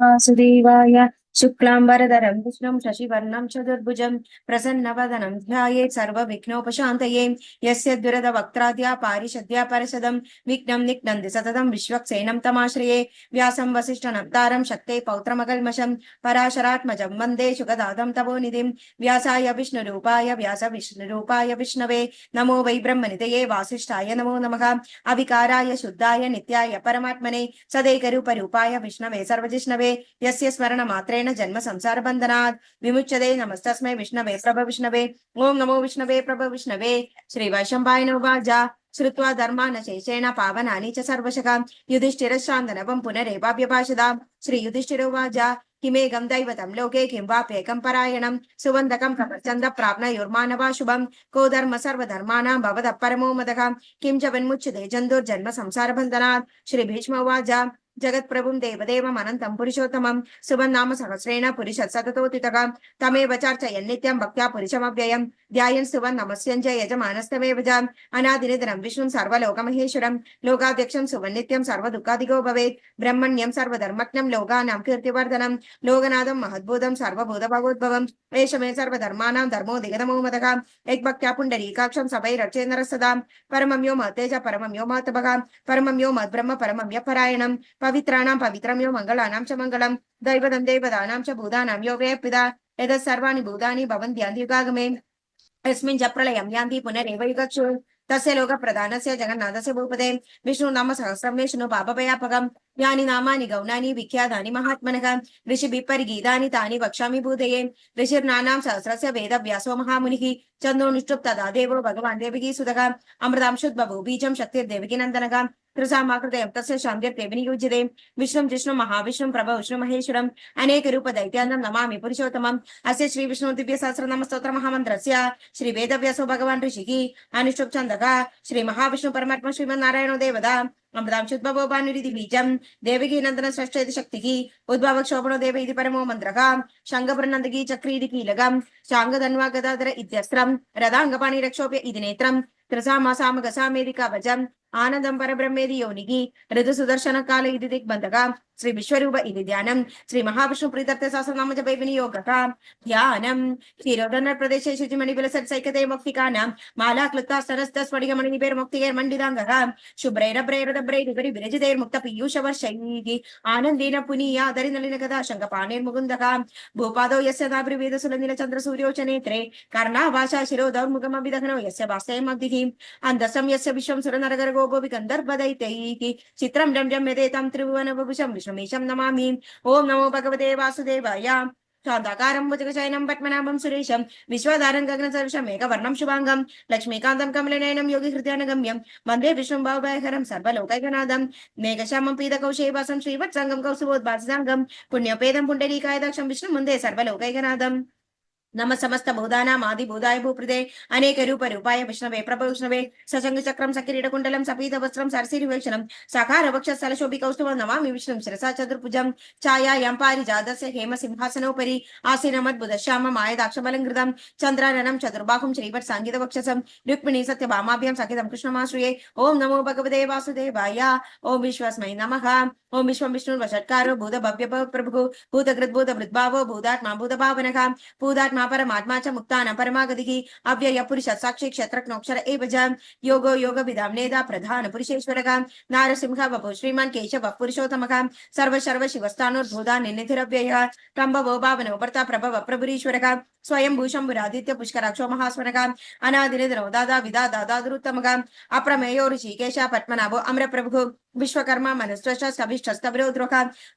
वासुदेवाय शुक्लांबरधरं विष्णुं शशिवर्णं चतुर्भुजं प्रसन्नवदनं ध्यायेत् सर्वविघ्नोपशान्तये यस्य दुरदवक्त्राद्या पारिषद्या परशदं विघ्नं निघ्नन्ति सततं विश्वक्सेनं तमाश्रये व्यासं वसिष्ठनप्तारं शक्ते पौत्रमकल्मषं पराशरात्मजं वन्दे शुकदादं तपोनिधिं व्यासाय विष्णुरूपाय व्यासविष्णुरूपाय विष्णवे नमो वै ब्रह्मनिधये वासिष्ठाय नमो नमः अविकाराय शुद्धाय नित्याय परमात्मने सदैकरूपरूपाय विष्णवे सर्वजिष्णवे यस्य स्मरणमात्रेण जन्म संसार बंधनात् विमुच्यते नमस्तस्मै विष्णवे प्रभ विष्णवे ओम नमो विष्णवे प्रभ विष्णवे श्री वैशंपायन उवाच श्रुत्वा धर्मानशेषेण पावनानि च सर्वशः युधिष्ठिरश्चान्दनवं पुनरेवाभ्यभाषदाम् श्री युधिष्ठिर उवाच किमेकं दैवतं लोके किं वाप्येकं परायणं सुवन्दकं प्रपञ्चन्द प्राप्नयोर्मानवा शुभं को धर्म सर्वधर्माणां भवतः परमो मदः किं च विन्मुच्यते जन्तुर्जन्म संसारबन्धनात् श्री भीष्म उवाच जगत्प्रभुं देवदेवम् अनन्तं पुरुषोत्तमं सुबन्नाम सहस्रेण पुरुषः सततोऽतितः तमेव चर्चयन् नित्यं भक्त्या पुरुषमव्ययं ध्यायन् सुवन्नमस्यञ्च यजमानस्तमेव च अनादिनिधनं विष्णुं सर्वलोकमहेश्वरं लोकाध्यक्षं सुवन्नित्यं सर्वदुःखादिको भवेत् ब्रह्मण्यं सर्वधर्मज्ञं लोकानां कीर्तिवर्धनं लोकनाथं महद्भूतं सर्वभूतभगवद्भवम् एष मे सर्वधर्माणां धर्मो दिगतमो मतः यद्भक्त्या पुण्डरीकाक्षं सभैरर्चे नरः सदा परमं यो महते च परमं यो महत्तभः परमं यो मद्ब्रह्म परमं यः परायणं पवित्राणां पवित्रं यो मङ्गलानां च मङ्गलं दैवतं देवतानां च भूतानां यो व्यपिता यतः सर्वाणि भूतानि भवन्त्यन्त्युगागमे यस्मिन् च प्रलयं यान्ति पुनरेव युगक्षु तस्य लोकप्रधानस्य जगन्नाथस्य भूपते विष्णु नाम सहस्रं विष्णु पापभयापकं यानि नामानि गौणानि विख्यातानि महात्मनः ऋषिभिः परिगीतानि तानि वक्ष्यामि भूतये ऋषिर्नानां सहस्रस्य वेदव्यासो महामुनिः चन्दोनुष्टुप् तदा देवो भगवान् देवकी सुतः अमृतांशुद्बभू बीजं शक्तिर्देवकी नन्दनः कृसामाकृतयं तस्य शान्तिर्ते विनियुज्यते विष्णुं जिष्णुं महाविष्णुं प्रभो विष्णु महेश्वरम् अनेकरूप दैत्यानं नमामि पुरुषोत्तमम् अस्य श्री विष्णु दिव्य सहस्रनाम स्तोत्र महामन्त्रस्य श्री वेदव्यासो भगवान् ऋषिः अनुष्टुप् छन्दः श्री महाविष्णु परमात्मा श्रीमन्नारायणो देवता अमृतांशुद्भवो भानुरिति बीजं देवकी नन्दन श्रेष्ठ इति शक्तिः उद्भव क्षोभणो देव इति परमो मन्त्रः शङ्खपुरनन्दकी चक्री इति कीलकं शाङ्गधन्वा गदाधर इत्यस्त्रं रथाङ्गपाणि रक्षोप्य इति नेत्रं त्रिसामासामगसामेदि कवचम् आनंदं परब्रह्मेदि योनिगी ऋतु सुदर्शन काल इति दिग्बन्धः श्री विश्वरूप इति ध्यानं श्री महाविष्णु प्रीत्यर्थ सहस्रनाम जपे विनियोगः ध्यानं क्षीरोदर प्रदेशे शुचिमणिविलसत् सैकते मुक्तिकानां माला क्लुप्ता स्तनस्तस्फटिकमणिनिभैर्मुक्तिकैर्मण्डिताङ्गः शुभ्रैरभ्रैरदभ्रैरुपरि विरजितैर्मुक्त पीयूषवर्षैः आनन्देन पुनीयादरिनलिनगदा शङ्खपाणिर्मुकुन्दः भूपादौ यस्य नाभिर्वेदसुलनीलचन्द्रसूर्यौ च नेत्रे कर्णाभाषा शिरोदौर्मुखमभिदहनो यस्य वास्तयमब्धिः अन्धसं यस्य विश्वं सुरनरगर्गोपि गन्धर्वदैत्यैः चित्रं रम्यं यदेतां त्रिभुवनवपुषं विष्णुमीशं नमामि ओम नमो भगवते वासुदेवाय शान्ताकारं भुजगशयनं पद्मनाभं सुरेशं विश्वधारं गगनसदृशं मेघवर्णं शुभांगं लक्ष्मीकान्तं कमलनयनं योगिहृदयानुगम्यं वन्दे विष्णुं भवभयहरं सर्वलोकैकनाथं मेघश्यामं पीतकौशेवासं श्रीवत्संगं कौसुभोद्भासिताङ्गं पुण्यपेदं पुण्डरीकायदाक्षं विष्णुमुन्दे सर्वलोकैकनाथं नम समस्त भूतानां आदिभूताय भूपृते अनेक रूप रूपाय विष्णवे प्रभो विष्णवे सशंग चक्रं सकिरीटकुण्डलं सपीत वस्त्रं सरसिरिवेक्षणं साकार वक्षस्थलशोभि कौस्तुभं नमामि विष्णुं शिरसा चतुर्भुजं छायायां पारिजातस्य हेम सिंहासनोपरि आसीनमद्भुतश्यामं मायदाक्षबलङ्कृतं चन्द्राननं चतुर्बाहुं श्रीवत् सांगितवक्षसं रुक्मिणी सत्यभामाभ्यां सहितं कृष्णमाश्रये ओम नमो भगवते वासुदेवाय ओम विश्वस्मै नमः ओम विश्वं विष्णुर्वषट्कारो भूत भव्य प्रभुः भूतकृद्भूत वृद्भावो भूतात्मा भूतभावनः भूतात्मा परमात्मा च मुक्तानां परमागतिः अव्यय पुरुष साक्षी क्षेत्रज्ञोक्षर एव च योगो योगविदां नेता प्रधान पुरुषेश्वरः नारसिंह वपु श्रीमान् केशवः पुरुषोत्तमः सर्व सर्व शिवस्थानोर्भूता निन्निधिरव्ययः तम्भवो भावनो भर्ता प्रभव प्रभुरीश्वरः स्वयं भूषम्बुरादित्य पुष्कराक्षो महास्वनः अनादिनिधनो दादा विदाता दादुरुत्तमः अप्रमेयो ऋषिकेश पद्मनाभो अम्रप्रभुः विश्वकर्मा मनस्वश सविष्टस्तविरोद्रोह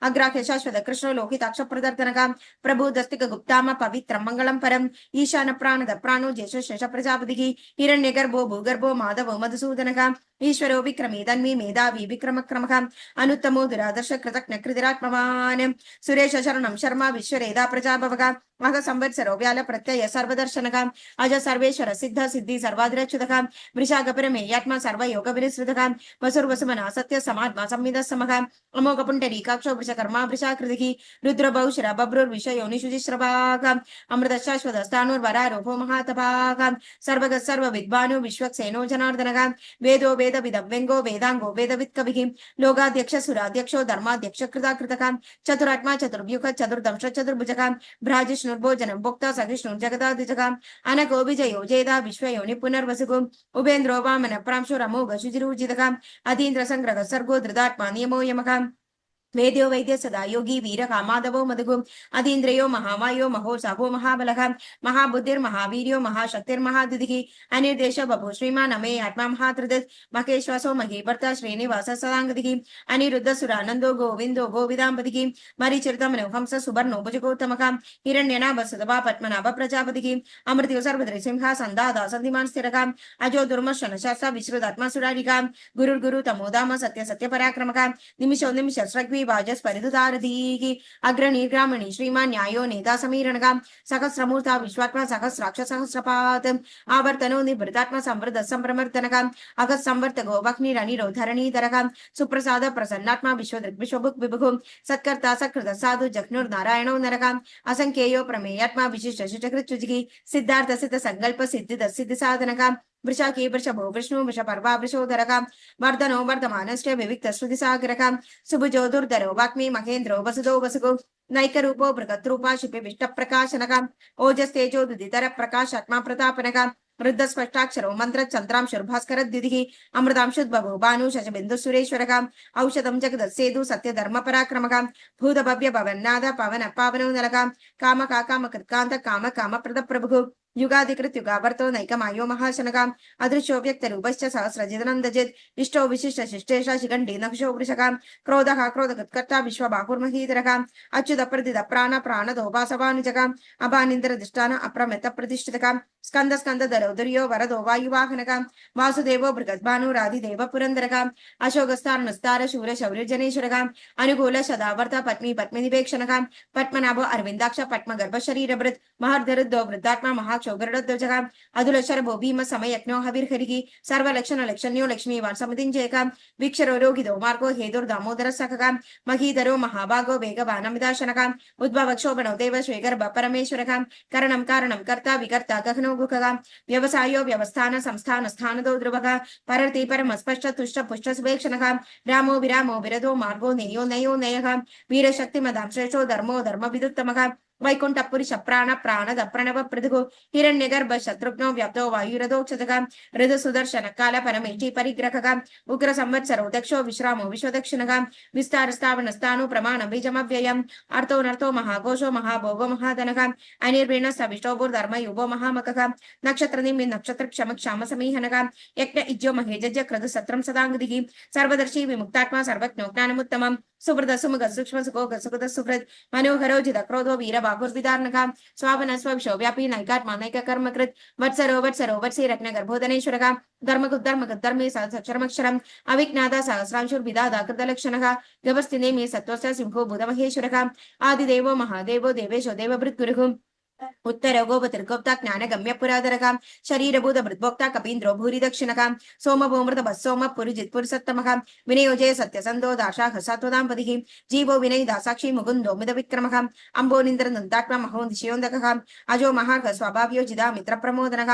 अग्राख्य शाश्वत कृष्णो लोकिताक्ष प्रदर्शनः प्रभु दस्तिक गुप्ताम पवित्रं मंगलम परम ईशान प्राणद प्राणो ज्येष्ठ शेष प्रजापतिः हिरण्यगर्भो भूगर्भो माधवो मधुसूदनः ईश्वरो विक्रमी तन्वी मेधावी विक्रमक्रमः अनुत्तमो दुरादर्श कृतज्ञ कृतिरात्मवान् सुरेश शरणं शर्मा विश्वरेधा प्रजाभवः मह संवत्सरो व्याल प्रत्यय सर्वदर्शनः अज सर्वेश्वर सिद्ध सिद्धि सर्वाधिरच्युतः वृषागपरमेयात्मा सर्वयोग विनिसृतः वसुर्वसुमना सत्य समात्मा संविद समः अमोघ पुण्डरीकाक्षो वृषकर्मा वृषाकृतिः रुद्रबहुशर बभ्रुर्विषयोनिशुचिश्रवाः अमृत शाश्वत स्थाणुर्वरारोहो महातपाः सर्वगः सर्वविद्वानो विश्वक्सेनो जनार्दनः वेदो वेदविदं व्यङ्गो वेदाङ्गो वेदवित् कविः लोकाध्यक्ष सुराध्यक्षो धर्माध्यक्ष कृताकृतकां चतुरात्मा चतुर्व्यूह चतुर्दंश चतुर्भुजकां भ्राजिष्णुर्भोजनं भोक्ता सहिष्णुर्जगदाधिजकां अनको विजयो जेदा विश्वयोनि पुनर्वसुगुं उपेन्द्रो वामन प्रांशो रमोघ शुचिरूजितकाम् अतीन्द्र संग्रह सर्गो धृतात्मा नियमो यमकां वेद्यो वैद्य सदा योगी वीर कामाधवो मधुगु अतीन्द्रियो महामायो महोत्साहो महाबलः महाबुद्धिर्महावीर्यो महाशक्तिर्महादितिः अनिर्देशो बभू श्रीमान् अमे आत्मा महात्रिदत् महेश्वासो महीभर्ता श्रीनिवास सदाङ्गतिः अनिरुद्ध सुरानन्दो गोविन्दो गोविदाम्पतिः मरीचरितमनो हंस सुवर्णो भुजगोत्तमः हिरण्यनाभ सुतभा पद्मनाभ प्रजापतिः अमृत्यो सर्वदृसिंह सन्दादा सन्धिमान् स्थिरः अजो दुर्मर्शन शास्त्र विश्रुतात्मा सुरारिका गुरुर्गुरु तमोदाम सत्य सत्य पराक्रमः निमिषो निमिष स्रग्वी वाजस्परिधुतारधीः अग्रणी ग्रामणी श्रीमान् न्यायो नेता समीरणगा सहस्रमूर्ता विश्वात्मा सहस्राक्ष सहस्रपात् आवर्तनो निवृतात्मा संवृद्ध संप्रमर्दनगा अगः संवर्तको वह्निरनिरोधरणीधरगा सुप्रसाद प्रसन्नात्मा विश्वदृक् विश्वभुक् विभुः सत्कर्ता सत्कृत साधु जघ्नुर्नारायणो नरगा असंख्येयो प्रमेयात्मा विशिष्ट शिष्टकृच्युजिः सिद्धार्थ सिद्ध संकल्प सिद्धिद सिद्धि साधनगा वृषाकी वृषभो विष्णु वृषपर्वा वृषोदरका वर्धनो वर्धमानश्च विविक्त श्रुतिसागरका सुभुजो दुर्धरो वाग्मी महेन्द्रो वसुदो वसुगो नैकरूपो बृहद्रूपा शिपिविष्ट प्रकाशनका ओजस्तेजो दुदितर प्रकाशात्मा प्रतापनका वृद्ध स्पष्टाक्षरो मंत्र चंद्रांशुर्भास्कर द्विधिः अमृतांशुद्भवो भानु शशबिन्दु सुरेश्वरका औषधं जगदस्सेदु सत्य धर्म पराक्रमका भूत भव्य भवन्नाद पवन पावनो नरका काम काम कृत्कांत काम काम प्रद प्रभुः युगाधिकृत युगावर्तो नैकमायो महाशनका अदृश्यो व्यक्तरूपश्च सहस्रजिदनन्दजित् इष्टो विशिष्ट शिष्टेश शिखण्डी नक्षो वृषका क्रोधः क्रोधकृत्कर्ता विश्वबाहुर्महीधरका अच्युत प्रदिद प्राण प्राणदोपासवानुजका अभानिन्द्रदिष्टान अप्रमेत प्रतिष्ठितका स्कंद स्कंद धरो दुर्यो वरदो वायुवाहनका वासुदेवो बृहद्भानुराधिदेव पुरंदरका अशोकस्तार शूर शौर्य जनेश्वरका अनुकूल सदावर्त पत्नी पद्मिनिपेक्षणका पद्मनाभो अरविंदाक्ष पद्मगर्भ शरीरभृत् महर्धरुद्धो वृद्धात्मा महाक्षोगरुडध्वजका अधुलशरभो भीम समयज्ञो हविर्हरिः सर्वलक्षण लक्षण्यो लक्ष्मीवान् समितिञ्जयका वीक्षरो रोगितो मार्गो हेतुर्दामोदर सखका महीधरो महाभागो वेगवानमिदाशनका उद्भवक्षोभणो देव श्वेगर्भ परमेश्वरका करणं कारणं कर्ता विकर्ता गहनो गुखगा व्यवसायो व्यवस्थान संस्थान स्थानदो ध्रुवः परर्ति परम स्पष्ट तुष्ट पुष्ट सुवेक्षणः रामो विरामो विरधो मार्गो नेयो नयो नयः वीरशक्तिमदां श्रेष्ठो धर्मो धर्म विदुत्तमः वैकुंठ पुरुष प्राण प्राणद प्रणव पृथुः हिरण्यगर्भ शत्रुघ्नो व्याप्तो वायुरथोक्षतः ऋतु सुदर्शन काल परमेष्टि परिग्रहः उग्र संवत्सरो दक्षो विश्रामो विश्वदक्षिणः विस्तार स्थावन स्थानु प्रमाण बीजमव्ययम् अर्थो नर्थो महाघोषो महाभोगो महाधनः अनिर्वीण सविष्टो भूर्धर्म युवो महामकः नक्षत्र निमि नक्षत्र क्षम क्षाम समीहनः यज्ञ इज्जो महेजज्य क्रतु सत्रं सदांगदिः सर्वदर्शी विमुक्तात्मा सर्वज्ञो ज्ञानमुत्तमम् सुब्रत सुमुख सूक्ष्म सुखो सुकृत सुकृत मनोहरो जित क्रोधो वीर बाहुर्विदारणका स्वावन स्वविशो व्यापी नैकात्मा नैक कर्मकृत वत्सरो वत्सरो वत्सी रत्न गर्भोदनेश्वरका धर्मकृत धर्मे सहस्रमक्षरम् अविज्ञाता सहस्रांशुर्विदादा कृतलक्षणः व्यवस्थिने मे सत्त्वस्य सिंहो बुधमहेश्वरका आदिदेवो महादेवो देवेशो देवभृद्गुरुः उत्तर गोपतिर्गोप्ता ज्ञानगम्य पुराधरका शरीरभूत भृद्भोक्ता कपीन्द्रो भूरि दक्षिणका सोमभूमृत सोम पुरुजित् पुरुषोत्तमः विनयोजय सत्यसन्धो दाशाः सात्वदाम्पतिः जीवो विनय दासाक्षी मुकुन्दो मिदविक्रमः अम्बोनिन्द्र नन्दात्मा महोदिशयोन्दकः अजो महार्घ स्वभाव्यो जिदा मित्र प्रमोदनः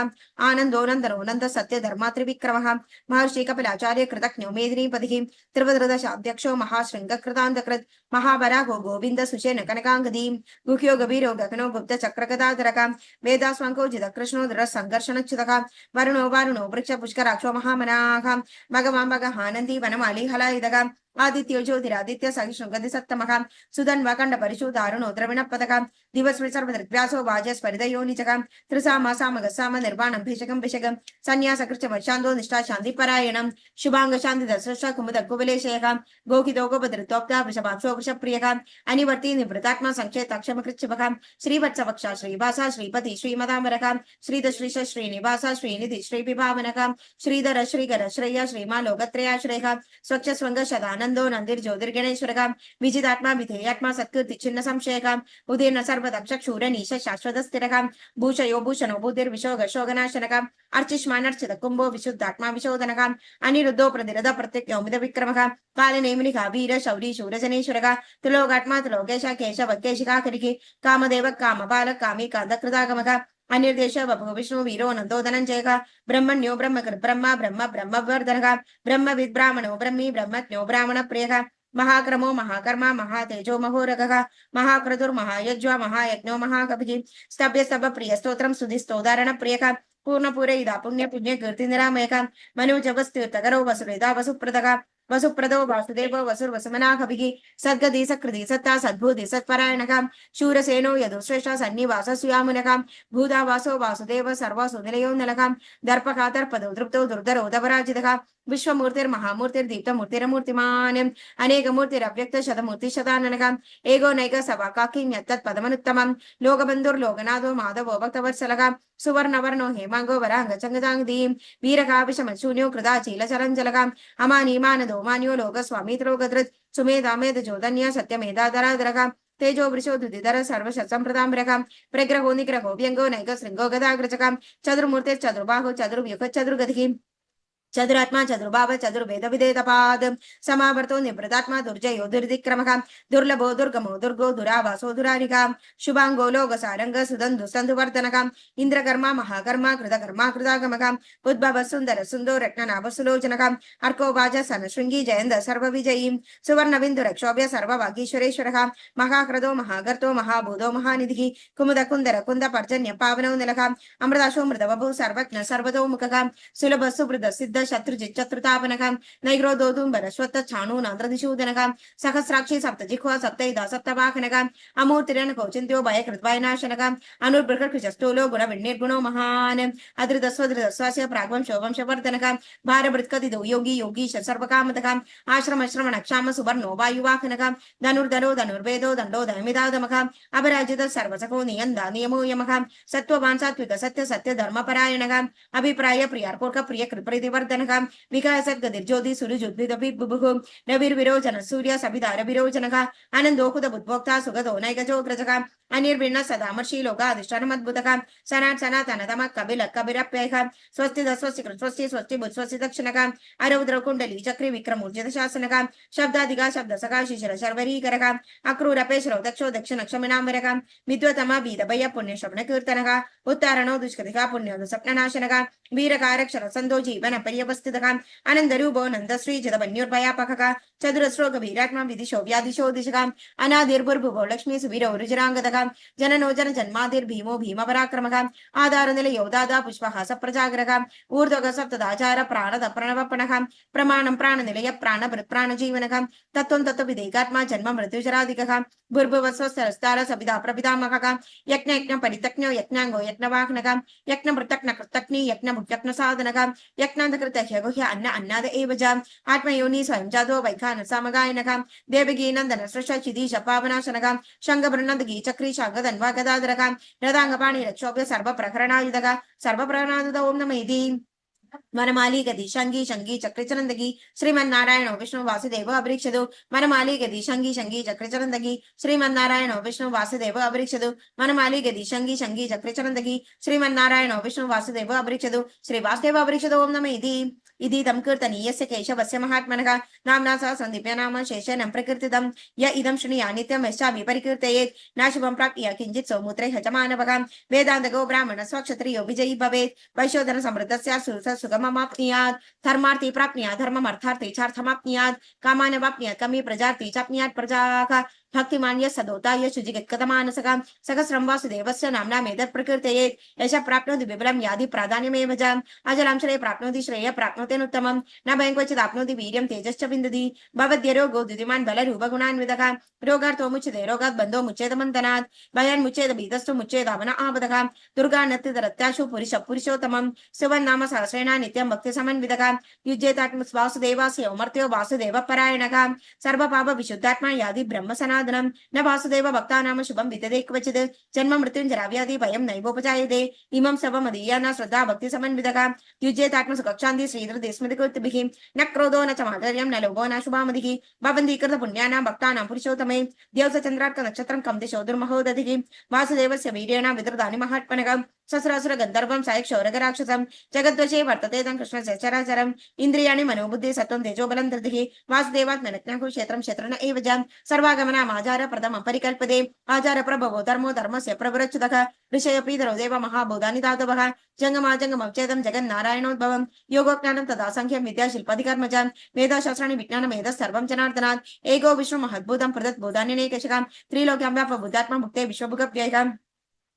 आनन्दो नन्दनो नन्द सत्य धर्मात्रिविक्रमः महर्षि कपिलाचार्य कृतज्ञो मेदिनीपतिः त्रिवदृदशाध्यक्षो महाशृङ्गकृतान्तकृत् महावराहो गोविन्द सुषेण कनकाङ्गदी गुह्यो गभीरो गगनो गुप्त चक्र गदाधरका वेदास्वांको जिद कृष्णो दृढ संघर्षणच्युतका वरुणो वारुणो वृक्ष पुष्कराक्षो महामनाः भगवान् भगहानन्दी वनमाली हलायुधका आदित्यो ज्योतिरादित्य सहिष्णुगति सत्तमः सुधन्वा कंड परिशुदारुणो द्रविणपदका दिवस सर्वदृग्व्यासो वाजस्परिदयो निचका त्रिसामा सामग साम निर्वाणं भिषकं भिषकं संन्यास कृष्ण वशान्दो निष्ठा शांति परायणं शुभांग शांति दशरथ कुमुद कुवलेशयका गोकितो गोपदृतोक्ता वृषभाक्षो वृषप्रियका अनिवर्ति निवृतात्मा संक्षेत अक्षम कृच्छभका श्रीवत्सवक्षा श्रीभासा श्रीपति श्रीमदामरका श्रीध श्रीश श्रीनिवासा श्रीनिधि श्रीविभावनका श्रीधर श्रीकर श्रेय श्रीमा लोकत्रयाश्रयः स्वच्छ स्वंग शदान नंदो नंदिर ज्योतिर्गणेश्वरका विजितात्मा विधेयात्मा सत्कृति छिन्न संशयका उदीर्ण सर्वदक्षक्षूर नीश शाश्वत स्थिरका भूषयो भूषणो बुद्धिर्विशोग शोगनाशनका अर्चिष्मानर्चित कुंभो विशुद्धात्मा विशोधनका अनिरुद्धो प्रतिरथ प्रत्यक्षौमिद विक्रमका कालनेमिनिका वीर शौरी शूरजनेश्वरका त्रिलोकात्मा त्रिलोकेश केशव केशिका करिकी कामदेव कामपाल कामी कांतकृतागमका अनिर्देश बभु विष्णु वीरो नंदो धनंजय ब्रह्मण्यो ब्रह्मकृत ब्रह्म ब्रह्म ब्रह्मवर्धन ब्रह्मविद ब्राह्मणो ब्रह्मी ब्रह्मज्ञो ब्राह्मण प्रिय महाक्रमो महाकर्मा महातेजो महोरगः महाक्रतुर्महायज्वा महायज्ञो महाकविः स्तभ्य स्तभ प्रिय स्तोत्रम सुधि स्तोदारण प्रियः पूर्ण पूरे इदा पुण्य पुण्य कीर्ति निरामयः मनुजवस्तीर्थकरो वसुरेदा वसुप्रदः वसुप्रदो वासुदेव वसुर्वसुमनाकविः सद्गति सकृति सत्ता सद्भूति सत्परायणः शूरसेनो यदु श्रेष्ठ सन्निवास सुयामुनः भूता वासो वासुदेव सर्वासु निलयो नलः दर्पका दर्पदो दृप्तो दुर्धरो दपराजितः विश्वमूर्तिर्महामूर्तिर्दीप्तमूर्तिरमूर्तिमान् अनेकमूर्तिरव्यक्त शतमूर्ति शताननः एको नैक सभाकाकिं यत्तत् पदमनुत्तमं लोकबन्धुर्लोकनाथो माधवो भक्तवत्सलः सुवर्णवर्णो हेमांगो वराङ्गचङ्गजाङ्गदीं वीरकाविशमशून्यो कृताचीलचरञ्जलः अमानीमानदो मान्यो लोकस्वामित्रोगधृत् सुमेधामेधजोधन्य सत्यमेधाधराधरः तेजो वृषो दुदिधर सर्वशत्सम्प्रदाम्बरः प्रग्रहो निग्रहो व्यङ्गो नैक शृङ्गो गदाग्रजः चतुर्मूर्तिर्चतुर्बाहो चतुर्व्यूह चतुर्गतिः चतुरात्मा चतुर्भाव चतुर्वेद विदेतपाद समावर्तो निवृतात्मा दुर्जयो दुर्दिक्रमः दुर्लभो दुर्गमो दुर्गो दुरावासो दुरारिका शुभांगो लोकसारंग सुदंदु संधुवर्धनः इंद्रकर्मा महाकर्मा कृतकर्मा कृतागमः उद्भव सुंदर सुंदो रत्ननाभ सुलोचनः अर्को वाज सन शृंगी जयंद सर्वविजयी सुवर्ण बिंदु रक्षोभ्य सर्वभागीश्वरेश्वरः महाक्रदो महागर्तो महाभूतो महानिधिः कुमुद कुंदर कुंद पर्जन्य पावनो निलः अमृताशो मृतवभु सर्वज्ञ सर्वतोमुखः सुलभ सुवृद सिद्ध शत्रुजित् चतुर्तापनः नैग्रोदोदुम्बर स्वत्त चाणूनान्द्रदिशूदनः सहस्राक्षी सप्तजिह्वा सप्तैदा सप्तवाहनः अमूर्तिरनको चिन्त्यो भयकृद्भयनाशनः अनुर्बृहत्कृशस्थूलो गुणविन्निर्गुणो महान् अधृतस्वधृतस्वास्य प्राग्वंशो वंशवर्धनः भारभृत्कथितो योगी योगीश सर्वकामतः आश्रमश्रवणक्षाम सुवर्णो वायुवाहनः धनुर्धरो धनुर्वेदो दण्डो दयमिदादमः अपराजित सर्वसखो नियन्दा नियमो यमः सत्त्ववान् सात्विक सत्य सत्य धर्मपरायणः अभिप्राय प्रियार्कोर्क प्रिय कृतप्रीतिवर्धनः विकासद्गतिर्ज्योति सुरुजुद्भिदभिबुभुः रविर्विरोचन सूर्य सवितारविरोचनः आनन्दोकुत बुद्भोक्ता सुगतो नैकजोग्रजः अनिर्विण्ण सदामर्षि लोकाधिष्ठानमद्भुतः सनात् सनातनतमः कपिलः कपिरप्ययः स्वस्ति स्वस्ति स्वस्ति स्वस्ति बुद् स्वस्ति दक्षिणः अरौद्र कुण्डली चक्री विक्रमूर्जित शासनः शब्दाधिका शब्दसखा शिशिर शर्वरीकरः अक्रूरपेशरो दक्षो दक्षिणक्षमिणाम्बरः विद्वतमा वीरभय पुण्यश्रवण कीर्तनः उत्तारणो दुष्कृतिका पुण्यो स्वप्ननाशनः वीरकारक्षर सन्दो जीवन पर्यवस्थितः आनन्दरूपो नन्दश्री जतपन्युर्भयापकः चतुरस्रो गभीरात्मा विदिशो व्यादिशो दिशः अनादिर्भुर्भुवो लक्ष्मी सुवीरो रुचिराङ्गदः जननो जन जन्मादिर्भीमो भीमपराक्रमः आधारनिलयो दादा पुष्पहास प्रजाग्रः ऊर्ध्वः सप्तदाचार प्राणद प्रणवपणः प्रमाणं प्राणनिलय प्राणभृत् प्राणजीवनः तत्त्वं तत्त्वविदेकात्मा जन्म मृत्युजरादिकः भूर्भुवस्वस्तरस्तार सविता प्रपितामहः यज्ञ परितज्ञो यज्ञाङ्गो यज्ञवाहनः यज्ञ यज्ञमुख्यज्ञसाधनः यज्ञान्तकृतह्यगुह्य अन्न अन्नाद एव च आत्मयोनि स्वयं जातो वैखान सामगायनः देवगी नन्दन सृष्ट चिदीश पावनाशनः शङ्खबृन्नदगी चक्री शाङ्गधन्वा गदाधरः रथाङ्गपाणि रक्षोभ्य सर्वप्रकरणायुधः सर्वप्रकरणायुध ओं नमः इति वनमाली गति शंगी शंगी चक्रचरंदगी श्रीमन्नारायण विष्णु वासुदेव अभरीक्षतु वनमाली गति शंगी शंगी चक्रचरंदगी श्रीमन्नारायण विष्णु वासुदेव अभरीक्षतु वनमाली गति शंगी शंगी चक्रचरंदगी श्रीमन्नारायण विष्णु वासुदेव अभरीक्षतु श्री वासुदेव अभरीक्षतु ओं नमः इति तम कीर्तनीयस्य केशवस्य महात्मनः नाम्ना सह सन्दीप्य नाम शेषेण प्रकीर्तितं य इदं शृणुया नित्यं यश्चापि परिकीर्तयेत् नाशुभं प्राप्य किञ्चित् सौमुत्रे हजमानवः वेदान्तको ब्राह्मण स्वक्षत्रियो विजयी भवेत् वैशोधन समृद्धस्य सुगममाप्नुयात् धर्मार्थी प्राप्नुयात् धर्ममर्थार्थी चार्थमाप्नुयात् कामानवाप्नुयात् कमी प्रजार्थी चाप्नुयात् प्रजाः भक्तिमान्य सदोताय शुचिगतमानसः सहस्रं वासुदेवस्य नाम्ना मेतत् प्रकीर्तयेत् यश प्राप्नोति विबलं यादि प्राधान्यमेव च अजलां श्रेय प्राप्नोति श्रेय प्राप्नोतेनुत्तमं न भयं क्वचित् आप्नोति वीर्यं तेजश्च विन्दति भवद्यरोगो द्युतिमान् बलरूपगुणान्वितः रोगार्थो मुच्यते रोगात् बन्धो मुच्येत मन्थनात् भयान् मुच्येत भीतस्तु मुच्येदावन आपदः दुर्गानत्तिरत्याशु पुरुषोत्तमं सुवन्नाम सहस्रेण नित्यं भक्तिसमन्वितः युज्येतात्म वासुदेवास्य अमर्त्यो वासुदेव परायणः सर्वपाप विशुद्धात्मा यादि ब्रह्मसना न वासुदेव भक्तानाम शुभं विद्यते क्वचित् जन्म मृत्युंजराव्याधि भयं नैवोपजायते इमं सर्वमदीया न श्रद्धा भक्ति समन्वितः युज्येतात्मसुखक्षान्ति श्रीधृतिस्मृतिकृतिभिः न क्रोधो न च माधुर्यं न लोभो न शुभामधिः भवन्ति कृतपुण्यानां भक्तानां पुरुषोत्तमे द्यौसचन्द्रार्क नक्षत्रं कं दिशो दुर्महोदधिः वासुदेवस्य वीर्येण विदृतानि महात्मनः ससुरासुर गंधर्वं सायक्षौरग राक्षसं जगद्वशे वर्तते तं कृष्णस्य चराचरम् इन्द्रियाणि मनोबुद्धि सत्त्वं तेजोबलं धृतिः वासुदेवात्मनज्ञः क्षेत्रं क्षेत्रेण एव च सर्वागमनामाचार प्रथमं परिकल्पते आचार प्रभवो धर्मो धर्मस्य प्रवृच्छुतः ऋषयपीतरो देव महाभूतानि धातवः जङ्गमाजङ्गमवच्छेदं जगन्नारायणोद्भवं योगोज्ञानं तथा संख्यं विद्याशिल्पादिकर्म च वेदशास्त्राणि विज्ञानमेतत् सर्वं जनार्दनात् एको विष्णु महद्भूतं प्रदद्भूतान्यनेकशकं त्रिलोक्यां व्यापभूतात्मा भुक्ते विश्वभुगव्ययम्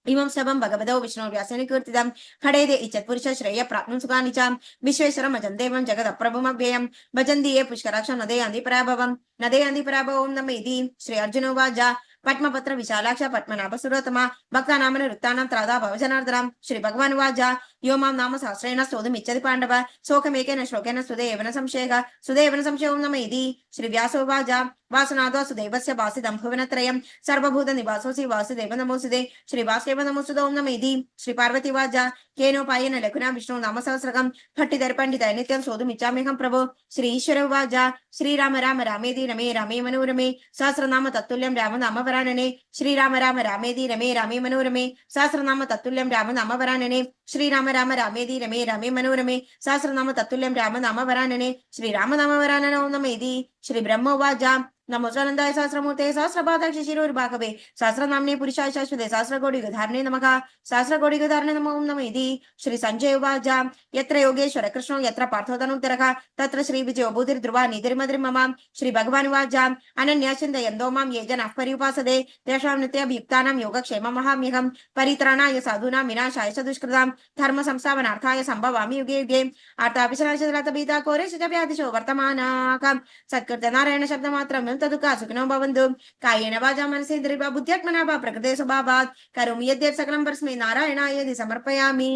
इमं सबं भगवतो विष्णुर्व्यासेन कीर्तितं खडेदे इच्छत्पुरुष श्रेय प्राप्नुं सुखानि च विश्वेश्वरमजं देवं जगदप्रभुमव्ययं भजन्ति ये पुष्कराक्षं नदयन्ति पराभवं नदयन्ति पराभवं नमेति श्री अर्जुनोवाच पद्मपत्र विशालाक्ष पद्मनाभ सुरोत्तमा भक्तानां नृत्तानां त्रादा भवजनार्दनां श्री भगवान् उवाच यो मां नाम सहस्रेण स्तोतुमिच्छति पाण्डव शोकमेकेन श्लोकेन सुदेवन संशयो नमेति श्री व्यासोवाच वासनादो सुदेवस्य वासितं भुवनत्रयं सर्वभूत निवासोऽसि वासुदेव नमोऽस्तुते श्री वासुदेव नमोऽस्तुते ओं नमेति श्री पार्वती उवाच केनोपायेन लघुना विष्णु नाम सहस्रकं भट्टिदर्पण्डितः नित्यं स्तोतुमिच्छाम्यहं प्रभो श्री ईश्वर उवाच श्रीराम राम रामेति रमे रामे मनोरमे सहस्रनाम तत्तुल्यं राम नाम वरानने श्रीराम राम रामेति रमे रामे मनोरमे सहस्रनाम तत्तुल्यं राम नाम वरानने श्रीराम राम रामेति रमे रामे मनोरमे सहस्रनाम तत्तुल्यं राम नाम वरानने श्रीराम नाम वरानने ओं नमेति श्री ब्रह्मोवाच नमो स्वानंदाय सहस्रमूर्ते सहस्रपादाक्ष शिरोर्भागवे सहस्रनाम्ने पुरुषाय शाश्वते सहस्रकोटिगधारणे नमः सहस्रकोटिगधारणे नमो ओं नमेति श्री संजय उवाच यत्र योगेश्वर कृष्णो यत्र पार्थो धनुर्धरः तत्र श्री विजयो बुद्धिर्ध्रुवा निधिर्मधिर्मम श्री भगवान् उवाच अनन्या चिन्तयन्तो मां ये जनाः पर्युपासते तेषां नित्यभियुक्तानां योगक्षेममहम्यहं परित्राणाय साधूनां विनाशाय च दुष्कृतां धर्म संस्थापनार्थाय सम्भवामि युगे युगे आर्ताभिशनाशलतभीता कोरेश च व्याधिशो वर्तमानाः सत्कृत्यनारायण शब्दमात्रं तदुका सुखिनो भवन्तु कायेन वाचा मनसेन्द्रिया बुद्ध्यात्मना वा प्रकृते स्वभावात् करोमि यद्यत् सकलं परस्मै नारायणाय समर्पयामि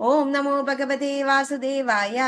ओम नमो भगवते वासुदेवाय।